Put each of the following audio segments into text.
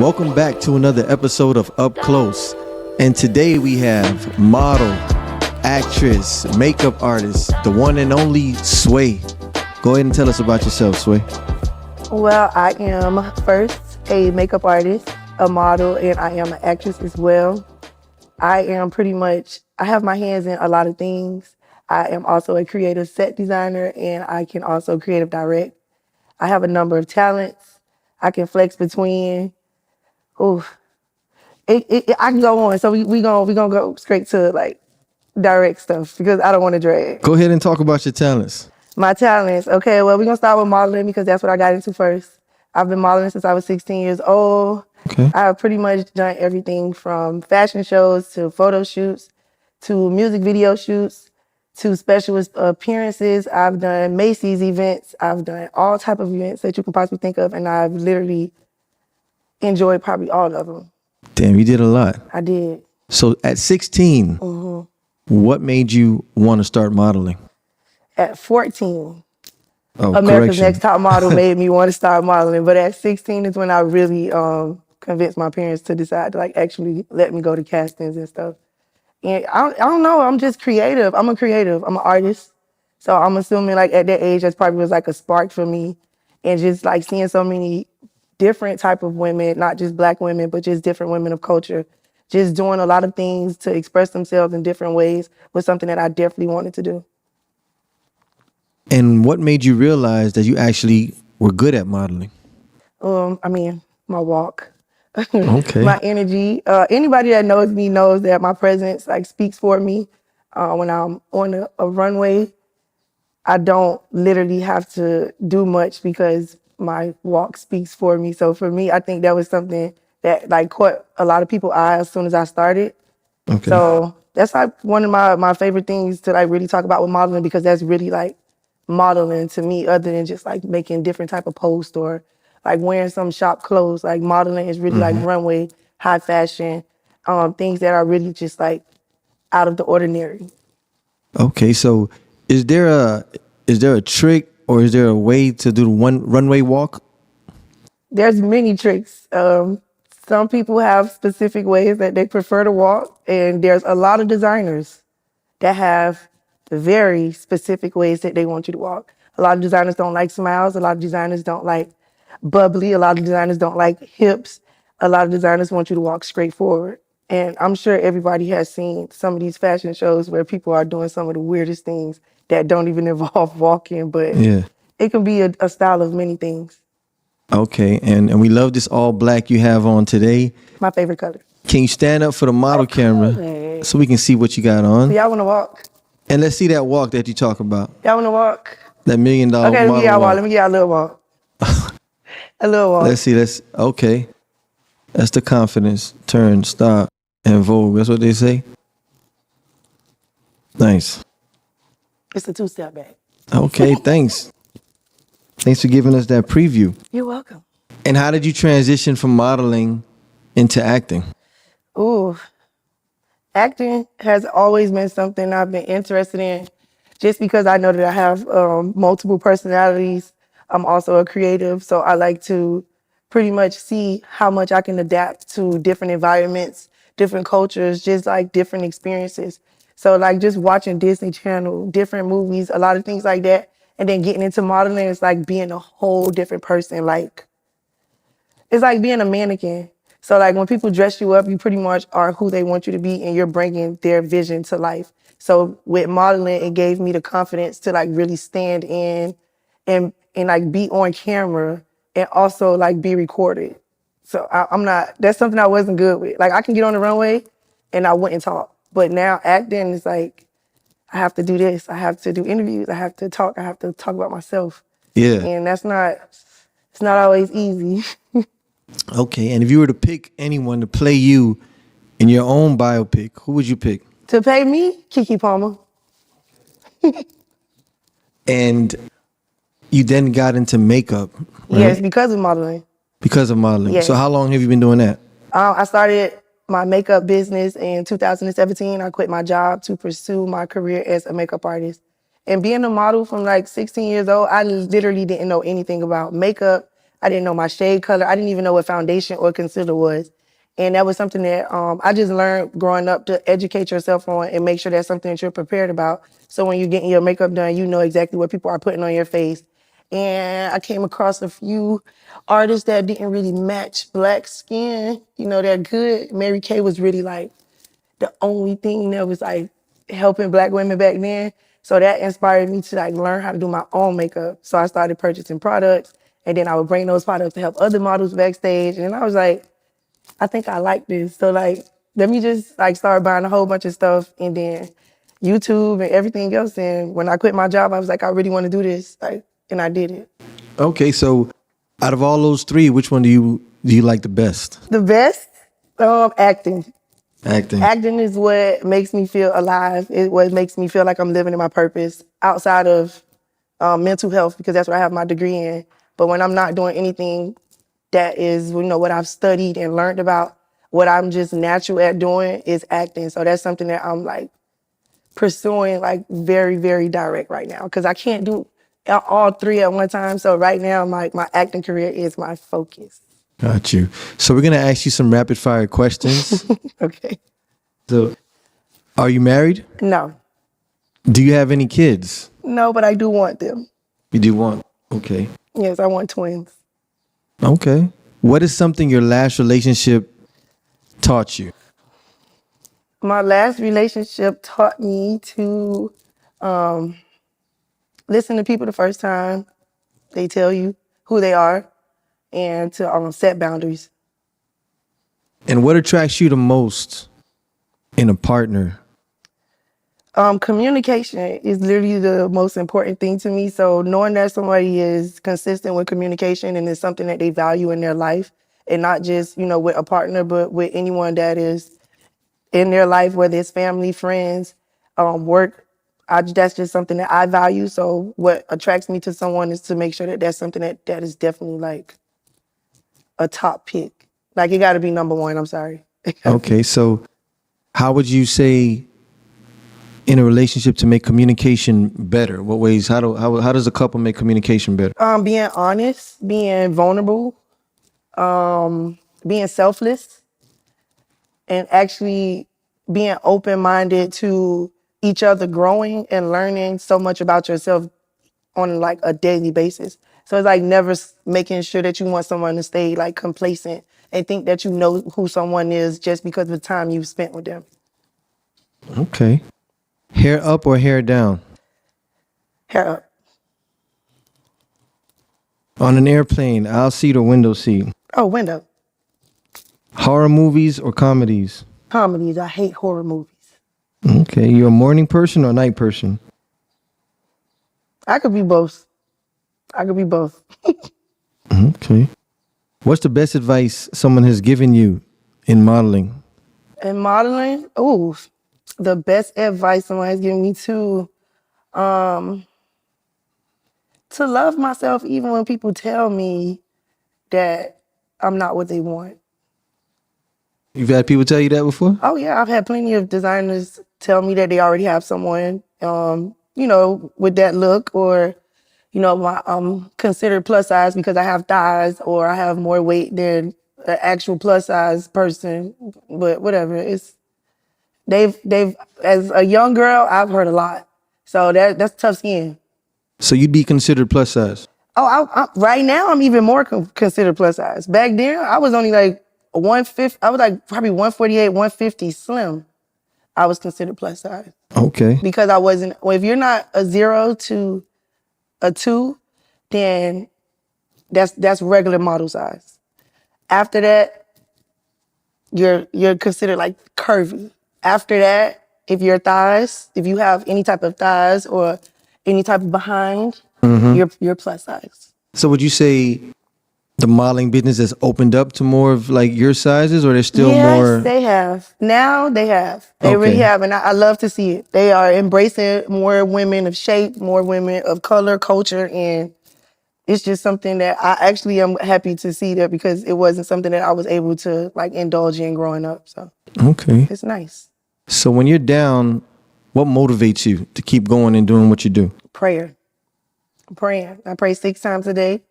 Welcome back to another episode of Up Close. And today we have model, actress, makeup artist, the one and only Sway. Go ahead and tell us about yourself, Sway. Well, I am first a makeup artist, a model, and I am an actress as well. I have my hands in a lot of things. I am also a creative set designer, and I can also creative direct. I have a number of talents. I can flex between. Ooh, I can go on. So we gonna go straight to like direct stuff because I don't want to drag. Go ahead and talk about your talents. My talents. Okay, well, we're going to start with modeling because that's what I got into first. I've been modeling since I was 16 years old. Okay. I have pretty much done everything from fashion shows to photo shoots to music video shoots to special appearances. I've done Macy's events. I've done all type of events that you can possibly think of, and I've literally enjoyed probably all of them. Damn, you did a lot. I did. So at 16, what made you want to start modeling? At 14, Oh, America's correction. Next Top Model made me want to start modeling. But at 16 is when I really convinced my parents to decide to like actually let me go to castings and stuff. And I don't know, I'm just creative. I'm a creative, I'm an artist. So I'm assuming like at that age, that probably was like a spark for me. And just like seeing so many different type of women, not just Black women, but just different women of culture, just doing a lot of things to express themselves in different ways was something that I definitely wanted to do. And what made you realize that you actually were good at modeling? My walk. Okay. My energy. Anybody that knows me knows that my presence like speaks for me. When I'm on a runway, I don't literally have to do much because my walk speaks for me. So for me, I think that was something that like caught a lot of people's eyes as soon as I started. Okay. So that's like one of my favorite things to like really talk about with modeling because that's really like modeling to me other than just like making different type of posts or like wearing some shop clothes. Like modeling is really like runway, high fashion, things that are really just like out of the ordinary. Okay, so is there a trick or is there a way to do the one runway walk? There's many tricks. Some people have specific ways that they prefer to walk, and there's a lot of designers that have very specific ways that they want you to walk. A lot of designers don't like smiles. A lot of designers don't like bubbly. A lot of designers don't like hips. A lot of designers want you to walk straight forward. And I'm sure everybody has seen some of these fashion shows where people are doing some of the weirdest things that don't even involve walking, but Yeah. it can be a style of many things. Okay, and we love this all black you have on today. My favorite color. Can you stand up for the model camera course. so we can see what you got on? Y'all want to walk? And let's see that walk that you talk about. Y'all want to walk? That $1 million Okay, let me model get y'all walk. walk. Let me get y'all a little walk. A little walk. Let's see. Okay. That's the confidence. Turn, stop, and vogue. That's what they say. Nice. It's a 2-step back. Okay, thanks. Thanks for giving us that preview. You're welcome. And how did you transition from modeling into acting? Ooh, acting has always been something I've been interested in just because I know that I have multiple personalities. I'm also a creative, so I like to pretty much see how much I can adapt to different environments, different cultures, just like different experiences. So like just watching Disney Channel, different movies, a lot of things like that, and then getting into modeling is like being a whole different person. Like, it's like being a mannequin. So like when people dress you up, you pretty much are who they want you to be and you're bringing their vision to life. So with modeling, it gave me the confidence to like really stand in and like be on camera and also like be recorded. So that's something I wasn't good with. Like I can get on the runway and I wouldn't talk. But now acting is like, I have to do this. I have to do interviews. I have to talk. I have to talk about myself. Yeah. And it's not always easy. Okay, and if you were to pick anyone to play you in your own biopic, who would you pick? To pay me, Keke Palmer. And you then got into makeup, right? Yes, because of modeling. Because of modeling. Yes. So how long have you been doing that? I started my makeup business in 2017. I quit my job to pursue my career as a makeup artist. And being a model from like 16 years old, I literally didn't know anything about makeup. I didn't know my shade color. I didn't even know what foundation or concealer was. And that was something that I just learned growing up to educate yourself on and make sure that's something that you're prepared about. So when you're getting your makeup done, you know exactly what people are putting on your face. And I came across a few artists that didn't really match black skin. You know, they're good. Mary Kay was really like the only thing that was like helping black women back then. So that inspired me to like learn how to do my own makeup. So I started purchasing products, and then I would bring those products to help other models backstage. And then I was like, I think I like this. So like, let me just like start buying a whole bunch of stuff, and then YouTube and everything else. And when I quit my job, I was like, I really want to do this. Like, and I did it. Okay, so out of all those three, which one do you like the best? The best, acting. Acting. Acting is what makes me feel alive. It's what makes me feel like I'm living in my purpose outside of mental health, because that's what I have my degree in. But when I'm not doing anything that is, you know, what I've studied and learned about, what I'm just natural at doing is acting. So that's something that I'm like pursuing like very, very direct right now, because I can't do all three at one time. So right now, my acting career is my focus. Got you. So we're gonna ask you some rapid fire questions. Okay. So, are you married? No. Do you have any kids? No, but I do want them. You do want. Okay. Yes, I want twins. Okay. What is something your last relationship taught you? My last relationship taught me to listen to people the first time they tell you who they are, and to set boundaries. And what attracts you the most in a partner? Communication is literally the most important thing to me. So knowing that somebody is consistent with communication and is something that they value in their life, and not just, you know, with a partner, but with anyone that is in their life, whether it's family, friends, work. That's just something that I value. So what attracts me to someone is to make sure that that's something that is definitely like a top pick. Like, it got to be number one. I'm sorry. Okay, so how would you say in a relationship to make communication better? What ways? How does a couple make communication better? Being honest, being vulnerable, being selfless, and actually being open-minded to each other growing and learning so much about yourself on like a daily basis. So it's like never making sure that you want someone to stay like complacent and think that you know who someone is just because of the time you've spent with them. Okay. Hair up or hair down? Hair up. On an airplane, aisle seat or window seat? Oh, window. Horror movies or comedies? Comedies. I hate horror movies. Okay. You a morning person or night person? I could be both. I could be both. Okay. What's the best advice someone has given you in modeling? And modeling, ooh, the best advice someone has given me to love myself even when people tell me that I'm not what they want. You've had people tell you that before? Oh yeah, I've had plenty of designers tell me that they already have someone, you know, with that look, or, you know, I'm considered plus size because I have thighs, or I have more weight than an actual plus size person. But whatever, they've as a young girl, I've heard a lot. So that's tough skin. So you'd be considered plus size? Oh, right now I'm even more considered plus size. Back then, I was only like 150. I was like probably 148, 150 slim. I was considered plus size. Okay. Because I wasn't. Well, if you're not a 0 to a 2, then that's regular model size. After that, you're considered like curvy. After that, if you have any type of thighs or any type of behind, you're plus size. So would you say the modeling business has opened up to more of like your sizes, or there's still more? Yes, they have. Now they have. They really Okay. have, and I love to see it. They are embracing more women of shape, more women of color, culture, and it's just something that I actually am happy to see that, because it wasn't something that I was able to like indulge in growing up. So Okay. it's nice. So when you're down, what motivates you to keep going and doing what you do? Prayer. I'm praying. I pray 6 times a day.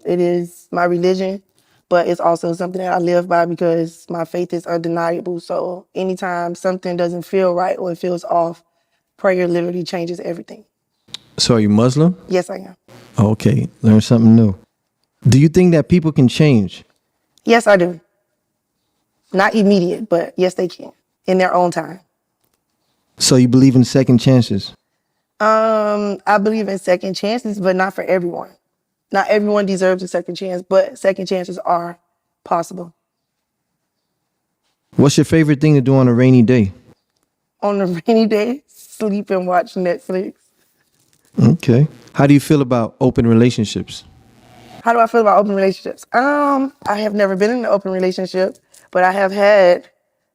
It is my religion, but it's also something that I live by because my faith is undeniable. So anytime something doesn't feel right or it feels off, prayer literally changes everything. So are you Muslim? Yes, I am. Okay, learn something new. Do you think that people can change? Yes, I do. Not immediate, but yes, they can in their own time. So you believe in second chances? I believe in second chances, but not for everyone. Not everyone deserves a second chance, but second chances are possible. What's your favorite thing to do on a rainy day? On a rainy day, sleep and watch Netflix. Okay. How do you feel about open relationships? How do I feel about open relationships? I have never been in an open relationship, but I have had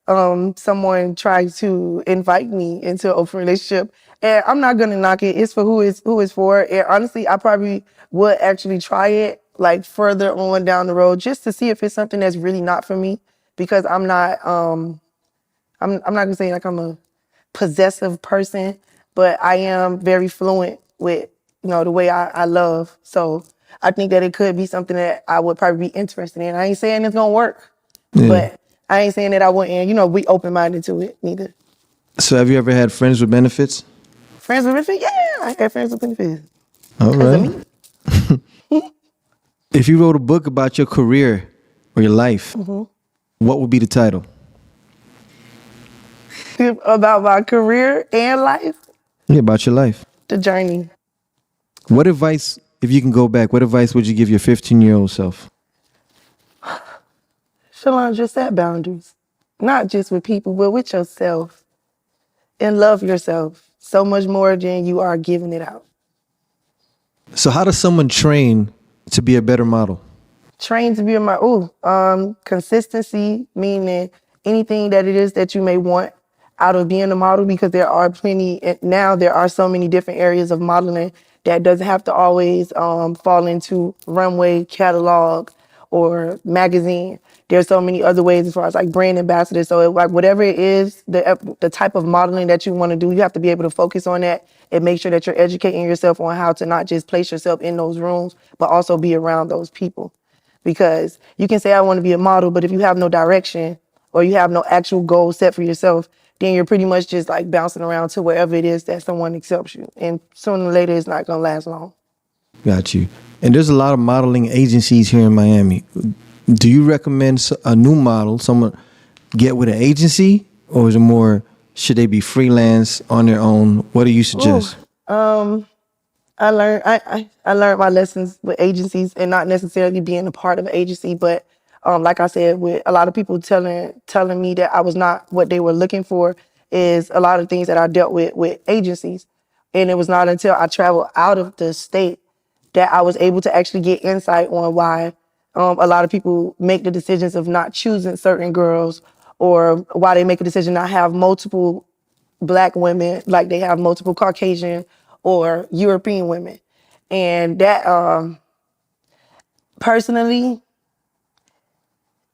someone try to invite me into an open relationship. And I'm not gonna knock it. It's for who is for. And honestly, I probably would actually try it like further on down the road just to see if it's something that's really not for me. Because I'm not gonna say like I'm a possessive person, but I am very fluent with, the way I love. So I think that it could be something that I would probably be interested in. I ain't saying it's gonna work, Yeah. but I ain't saying that I wouldn't, be open minded to it neither. So have you ever had friends with benefits? Friends with benefits? Yeah, I had friends with benefits. All Cause of right. me. If you wrote a book about your career or your life, what would be the title? About my career and life, Yeah, about your life. the journey. What advice, if you can go back, what advice would you give your 15-year-old self? Shalon, just set boundaries. Not just with people, but with yourself. And love yourself so much more than you are giving it out. So how does someone train to be a better model? Train to be a model. Consistency, meaning anything that it is that you may want out of being a model, because there are plenty, now there are so many different areas of modeling that doesn't have to always fall into runway, catalog, or magazine. There's so many other ways as far as like brand ambassadors. So like whatever it is, the type of modeling that you want to do, you have to be able to focus on that and make sure that you're educating yourself on how to not just place yourself in those rooms, but also be around those people. Because you can say, I want to be a model, but if you have no direction or you have no actual goal set for yourself, then you're pretty much just like bouncing around to wherever it is that someone accepts you. And sooner or later, it's not going to last long. Got you. And there's a lot of modeling agencies here in Miami. Do you recommend a new model, someone get with an agency, or is it more, should they be freelance on their own? What do you suggest? I learned my lessons with agencies and not necessarily being a part of an agency, but like I said, with a lot of people telling me that I was not what they were looking for, is a lot of things that I dealt with agencies. And it was not until I traveled out of the state that I was able to actually get insight on why a lot of people make the decisions of not choosing certain girls, or why they make a decision not have multiple Black women like they have multiple Caucasian or European women. And that personally,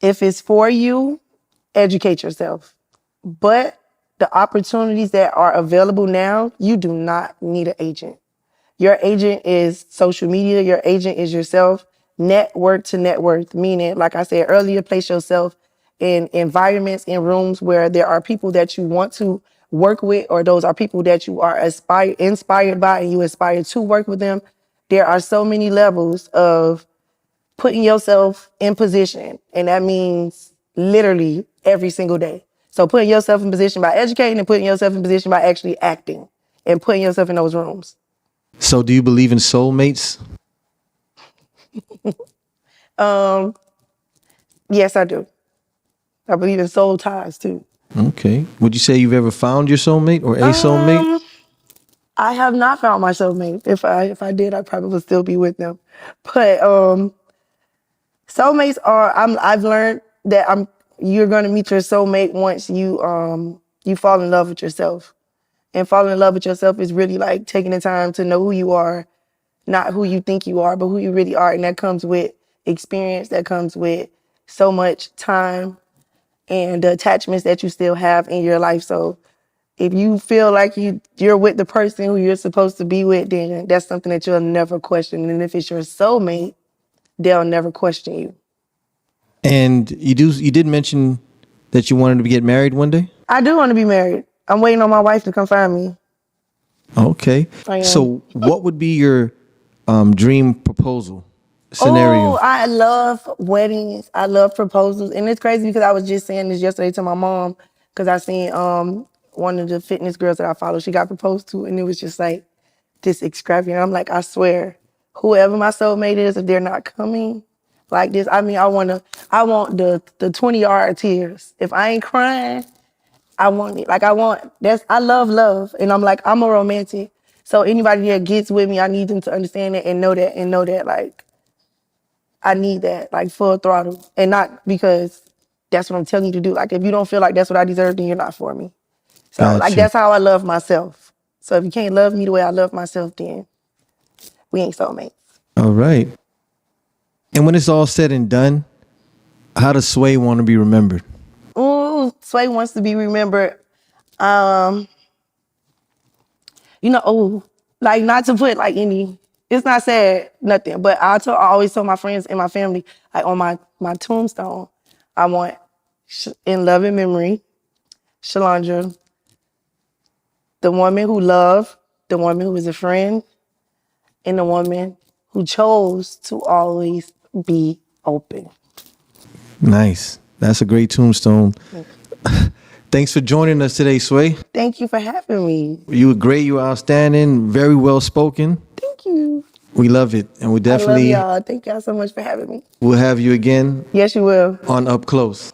if it's for you, educate yourself. But the opportunities that are available now, you do not need an agent. Your agent is social media. Your agent is yourself. Network to net worth, meaning, like I said earlier, place yourself in environments, in rooms where there are people that you want to work with, or those are people that you are inspired by and you aspire to work with them. There are so many levels of putting yourself in position, and that means literally every single day. So putting yourself in position by educating, and putting yourself in position by actually acting and putting yourself in those rooms. So do you believe in soulmates? Yes, I do. I believe in soul ties too. Okay. Would you say you've ever found your soulmate or a soulmate? I have not found my soulmate. If I did, I probably would still be with them. But soulmates are. I've learned that you're gonna meet your soulmate once you fall in love with yourself. And falling in love with yourself is really like taking the time to know who you are, not who you think you are, but who you really are. And that comes with experience. That comes with so much time and the attachments that you still have in your life. So if you feel like you're with the person who you're supposed to be with, then that's something that you'll never question. And if it's your soulmate, they'll never question you. And you did mention that you wanted to get married one day? I do want to be married. I'm waiting on my wife to come find me. Okay. I am. So what would be your dream proposal Oh, scenario? I love weddings. I love proposals. And it's crazy because I was just saying this yesterday to my mom because I seen one of the fitness girls that I follow, she got proposed to, and it was just like this extravagant. I'm like, I swear, whoever my soulmate is, if they're not coming like this, I mean, I want the 20-yard tears. If I ain't crying, I want it. Like I love love. And I'm like, I'm a romantic. So anybody that gets with me, I need them to understand that and know that like I need that, like full throttle. And not because that's what I'm telling you to do. Like if you don't feel like that's what I deserve, then you're not for me. So like Gotcha. that's how I love myself. So if you can't love me the way I love myself, then we ain't soulmates. All right. And when it's all said and done, how does Sway want to be remembered? Ooh, Sway wants to be remembered. Um, like not to put like any, it's not sad, nothing. But I always tell my friends and my family, like on my tombstone, I want in love and memory, Shalandra, the woman who loved, the woman who was a friend, and the woman who chose to always be open. Nice. That's a great tombstone. Thanks for joining us today, Sway. Thank you for having me. You were great. You were outstanding. Very well spoken. Thank you. We love it. And we I love definitely y'all. Thank y'all so much for having me. will have you again Yes, you will. on Up Close.